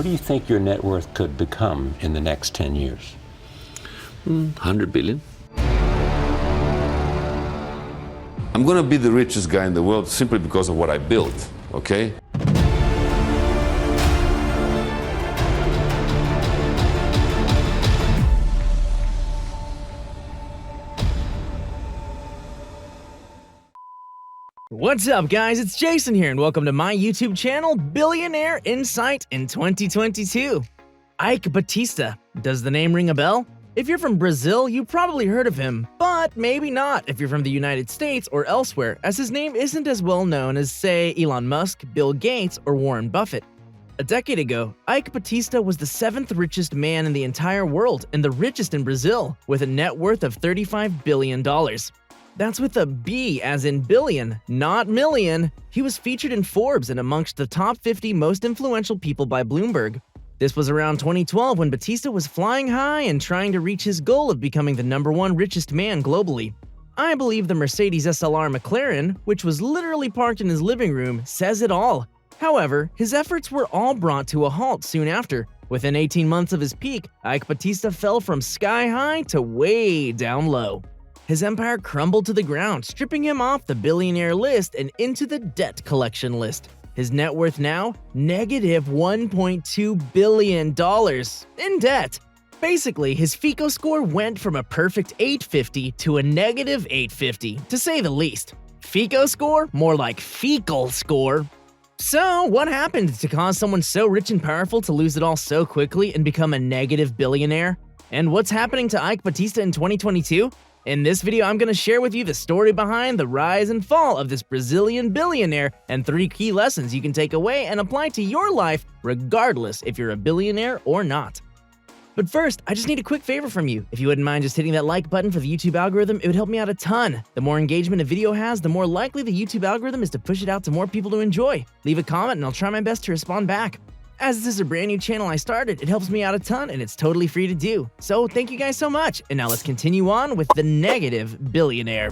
do you think your net worth could become in the next 10 years? 100 billion. I'm going to be the richest guy in the world simply because of what I built, okay? What's up, guys? It's Jason here, and welcome to my YouTube channel, Billionaire Insight in 2022. Eike Batista. Does the name ring a bell? If you're from Brazil, you probably heard of him, but maybe not if you're from the United States or elsewhere, as his name isn't as well known as, say, Elon Musk, Bill Gates, or Warren Buffett. A decade ago, Eike Batista was the 7th richest man in the entire world and the richest in Brazil, with a net worth of $35 billion. That's with a B as in billion, not million. He was featured in Forbes and amongst the top 50 most influential people by Bloomberg. This was around 2012 when Batista was flying high and trying to reach his goal of becoming the #1 richest man globally. I believe the Mercedes SLR McClaren, which was literally parked in his living room, says it all. However, his efforts were all brought to a halt soon after. Within 18 months of his peak, Eike Batista fell from sky high to way down low. His empire crumbled to the ground, stripping him off the billionaire list and into the debt collection list. His net worth now, negative $1.2 billion in debt. Basically, his FICO score went from a perfect 850 to a negative 850, to say the least. FICO score? More like fecal score. So, what happened to cause someone so rich and powerful to lose it all so quickly and become a negative billionaire? And what's happening to Eike Batista in 2022? In this video, I'm going to share with you the story behind the rise and fall of this Brazilian billionaire and 3 key lessons you can take away and apply to your life regardless if you're a billionaire or not. But first, I just need a quick favor from you. If you wouldn't mind just hitting that like button for the YouTube algorithm, it would help me out a ton. The more engagement a video has, the more likely the YouTube algorithm is to push it out to more people to enjoy. Leave a comment and I'll try my best to respond back. As this is a brand new channel I started, it helps me out a ton and it's totally free to do. So thank you guys so much. And now let's continue on with the negative billionaire.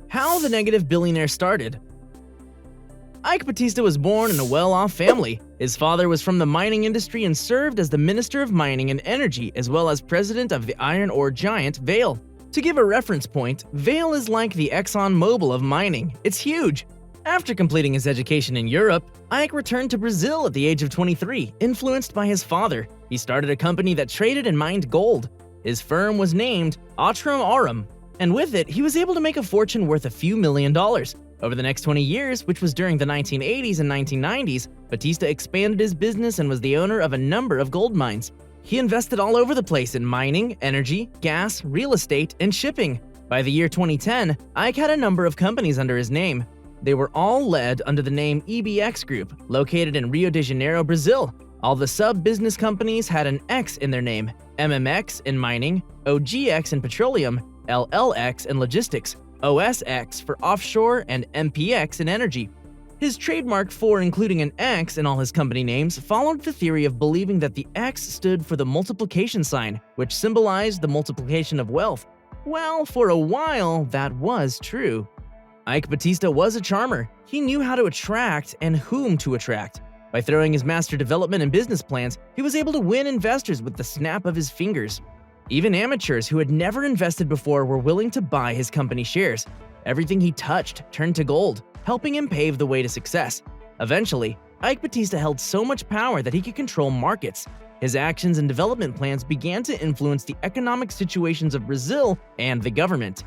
How the negative billionaire started. Eike Batista was born in a well-off family. His father was from the mining industry and served as the Minister of Mining and Energy, as well as president of the iron ore giant Vale. To give a reference point, Vale is like the Exxon Mobil of mining. It's huge. After completing his education in Europe, Eike returned to Brazil at the age of 23, influenced by his father. He started a company that traded and mined gold. His firm was named Aurum Aurum, and with it, he was able to make a fortune worth a few $1 million. Over the next 20 years, which was during the 1980s and 1990s, Batista expanded his business and was the owner of a number of gold mines. He invested all over the place in mining, energy, gas, real estate, and shipping. By the year 2010, Eike had a number of companies under his name. They were all led under the name EBX Group, located in Rio de Janeiro, Brazil. All the sub-business companies had an X in their name: MMX in mining, OGX in petroleum, LLX in logistics, OSX for offshore, and MPX in energy. His trademark for including an X in all his company names followed the theory of believing that the X stood for the multiplication sign, which symbolized the multiplication of wealth. Well, for a while, that was true. Eike Batista was a charmer. He knew how to attract and whom to attract. By throwing his master development and business plans, he was able to win investors with the snap of his fingers. Even amateurs who had never invested before were willing to buy his company shares. Everything he touched turned to gold, helping him pave the way to success. Eventually, Eike Batista held so much power that he could control markets. His actions and development plans began to influence the economic situations of Brazil and the government.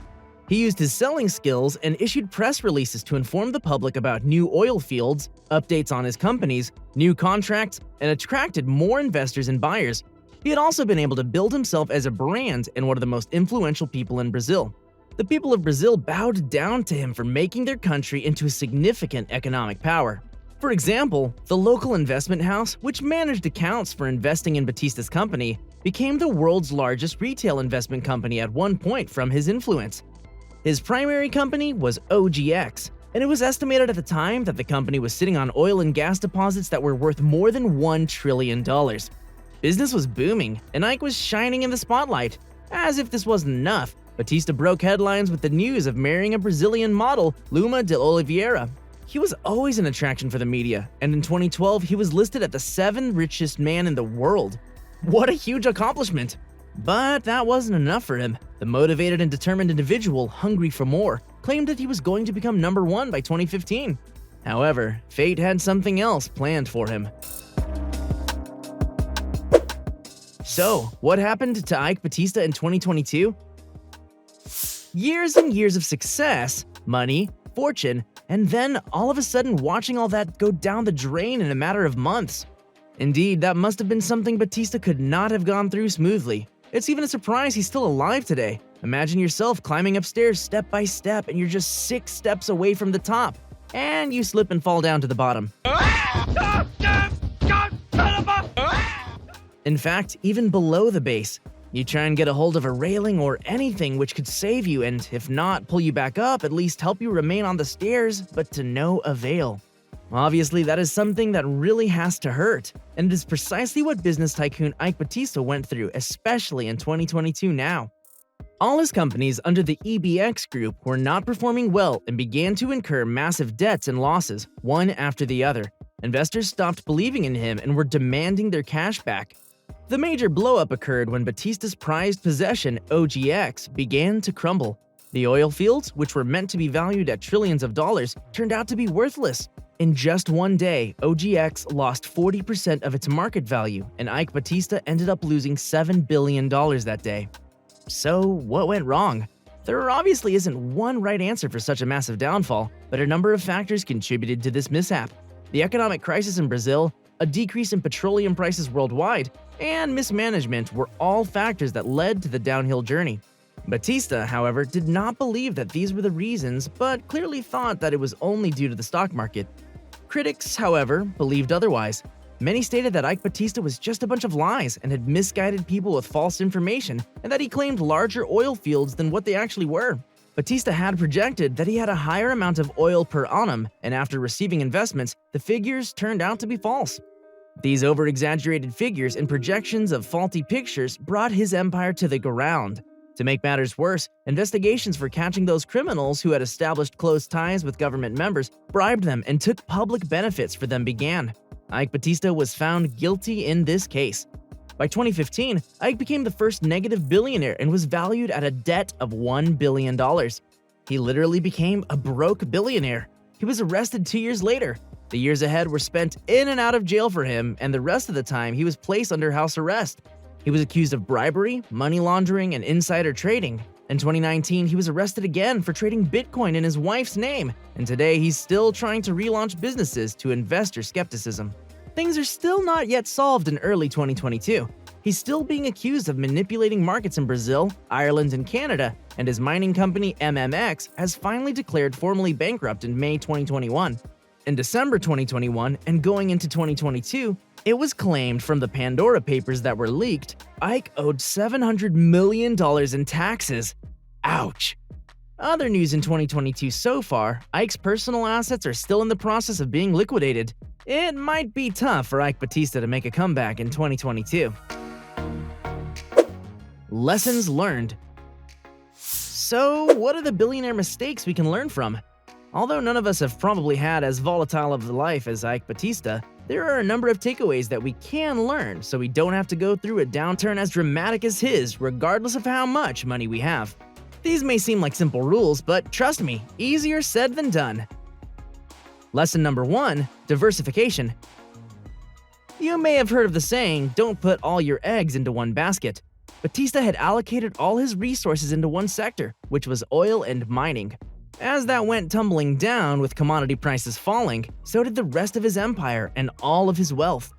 He used his selling skills and issued press releases to inform the public about new oil fields, updates on his companies, new contracts, and attracted more investors and buyers. He had also been able to build himself as a brand and one of the most influential people in Brazil. The people of Brazil bowed down to him for making their country into a significant economic power. For example, the local investment house, which managed accounts for investing in Batista's company, became the world's largest retail investment company at one point from his influence. His primary company was OGX, and it was estimated at the time that the company was sitting on oil and gas deposits that were worth more than $1 trillion. Business was booming, and Eike was shining in the spotlight. As if this wasn't enough, Batista broke headlines with the news of marrying a Brazilian model, Luma de Oliveira. He was always an attraction for the media, and in 2012, he was listed at the 7th richest man in the world. What a huge accomplishment! But that wasn't enough for him. The motivated and determined individual, hungry for more, claimed that he was going to become #1 by 2015. However, fate had something else planned for him. So, what happened to Eike Batista in 2022? Years and years of success, money, fortune, and then all of a sudden watching all that go down the drain in a matter of months. Indeed, that must have been something Batista could not have gone through smoothly. It's even a surprise he's still alive today. Imagine yourself climbing upstairs step by step and you're just 6 steps away from the top, and you slip and fall down to the bottom. In fact, even below the base, you try and get a hold of a railing or anything which could save you and, if not pull you back up, at least help you remain on the stairs, but to no avail. Obviously, that is something that really has to hurt, and it is precisely what business tycoon Eike Batista went through, especially in 2022 now. All his companies under the EBX group were not performing well and began to incur massive debts and losses, one after the other. Investors stopped believing in him and were demanding their cash back. The major blowup occurred when Batista's prized possession, OGX, began to crumble. The oil fields, which were meant to be valued at trillions of dollars, turned out to be worthless. In just one day, OGX lost 40% of its market value, and Eike Batista ended up losing $7 billion that day. So, what went wrong? There obviously isn't one right answer for such a massive downfall, but a number of factors contributed to this mishap. The economic crisis in Brazil, a decrease in petroleum prices worldwide, and mismanagement were all factors that led to the downhill journey. Batista, however, did not believe that these were the reasons, but clearly thought that it was only due to the stock market. Critics, however, believed otherwise. Many stated that Eike Batista was just a bunch of lies and had misguided people with false information, and that he claimed larger oil fields than what they actually were. Batista had projected that he had a higher amount of oil per annum, and after receiving investments, the figures turned out to be false. These over-exaggerated figures and projections of faulty pictures brought his empire to the ground. To make matters worse, investigations for catching those criminals who had established close ties with government members, bribed them, and took public benefits for them began. Eike Batista was found guilty in this case. By 2015, Eike became the first negative billionaire and was valued at a debt of $1 billion. He literally became a broke billionaire. He was arrested 2 years later. The years ahead were spent in and out of jail for him, and the rest of the time he was placed under house arrest. He was accused of bribery, money laundering, and insider trading. In 2019, he was arrested again for trading Bitcoin in his wife's name, and today he's still trying to relaunch businesses to investor skepticism. Things are still not yet solved in early 2022. He's still being accused of manipulating markets in Brazil, Ireland, and Canada, and his mining company MMX has finally declared formally bankrupt in May 2021. In December 2021 and going into 2022, it was claimed from the Pandora Papers that were leaked, Eike owed $700 million in taxes. Ouch! Other news in 2022 so far, Eike's personal assets are still in the process of being liquidated. It might be tough for Eike Batista to make a comeback in 2022. Lessons learned. So, what are the billionaire mistakes we can learn from? Although none of us have probably had as volatile of a life as Eike Batista, there are a number of takeaways that we can learn so we don't have to go through a downturn as dramatic as his, regardless of how much money we have. These may seem like simple rules, but trust me, easier said than done. Lesson number 1, diversification. You may have heard of the saying, don't put all your eggs into one basket. Batista had allocated all his resources into one sector, which was oil and mining. As that went tumbling down with commodity prices falling, so did the rest of his empire and all of his wealth.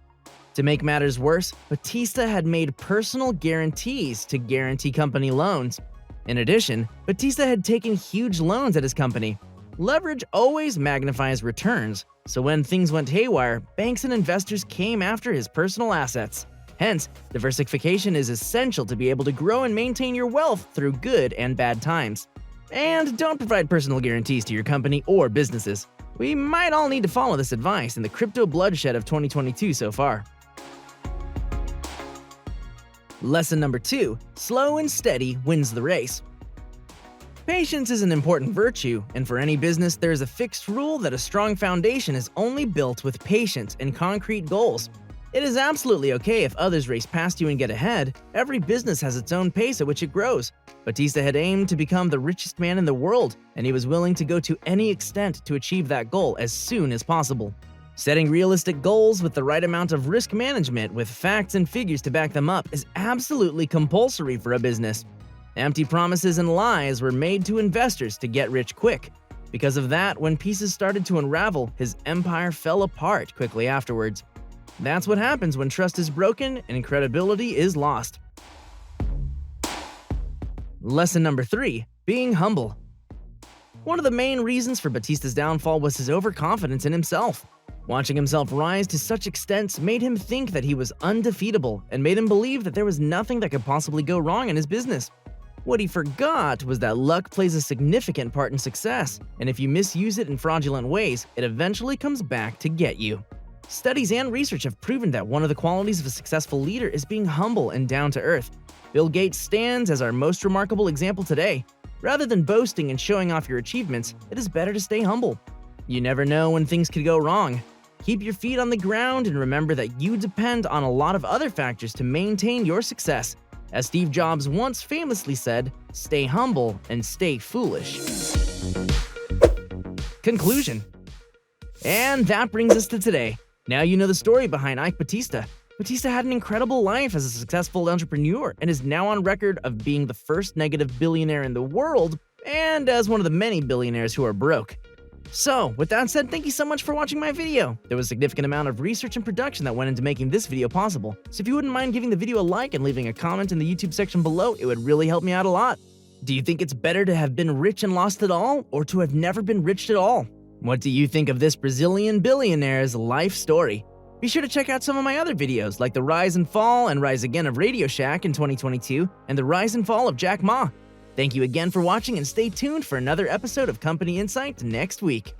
To make matters worse, Batista had made personal guarantees to guarantee company loans. In addition, Batista had taken huge loans at his company. Leverage always magnifies returns, so when things went haywire, banks and investors came after his personal assets. Hence, diversification is essential to be able to grow and maintain your wealth through good and bad times. And don't provide personal guarantees to your company or businesses. We might all need to follow this advice in the crypto bloodshed of 2022 so far. Lesson number 2, slow and steady wins the race. Patience is an important virtue, and for any business, there is a fixed rule that a strong foundation is only built with patience and concrete goals. It is absolutely okay if others race past you and get ahead. Every business has its own pace at which it grows. Batista had aimed to become the richest man in the world, and he was willing to go to any extent to achieve that goal as soon as possible. Setting realistic goals with the right amount of risk management with facts and figures to back them up is absolutely compulsory for a business. Empty promises and lies were made to investors to get rich quick. Because of that, when pieces started to unravel, his empire fell apart quickly afterwards. That's what happens when trust is broken and credibility is lost. Lesson number 3: being humble. One of the main reasons for Batista's downfall was his overconfidence in himself. Watching himself rise to such extents made him think that he was undefeatable and made him believe that there was nothing that could possibly go wrong in his business. What he forgot was that luck plays a significant part in success, and if you misuse it in fraudulent ways, it eventually comes back to get you. Studies and research have proven that one of the qualities of a successful leader is being humble and down to earth. Bill Gates stands as our most remarkable example today. Rather than boasting and showing off your achievements, it is better to stay humble. You never know when things could go wrong. Keep your feet on the ground and remember that you depend on a lot of other factors to maintain your success. As Steve Jobs once famously said, stay humble and stay foolish. Conclusion. And that brings us to today. Now you know the story behind Eike Batista. Batista had an incredible life as a successful entrepreneur and is now on record of being the first negative billionaire in the world and as one of the many billionaires who are broke. So, with that said, thank you so much for watching my video. There was a significant amount of research and production that went into making this video possible, so if you wouldn't mind giving the video a like and leaving a comment in the YouTube section below, it would really help me out a lot. Do you think it's better to have been rich and lost it all, or to have never been rich at all? What do you think of this Brazilian billionaire's life story? Be sure to check out some of my other videos, like the rise and fall and rise again of Radio Shack in 2022, and the rise and fall of Jack Ma. Thank you again for watching and stay tuned for another episode of Company Insight next week.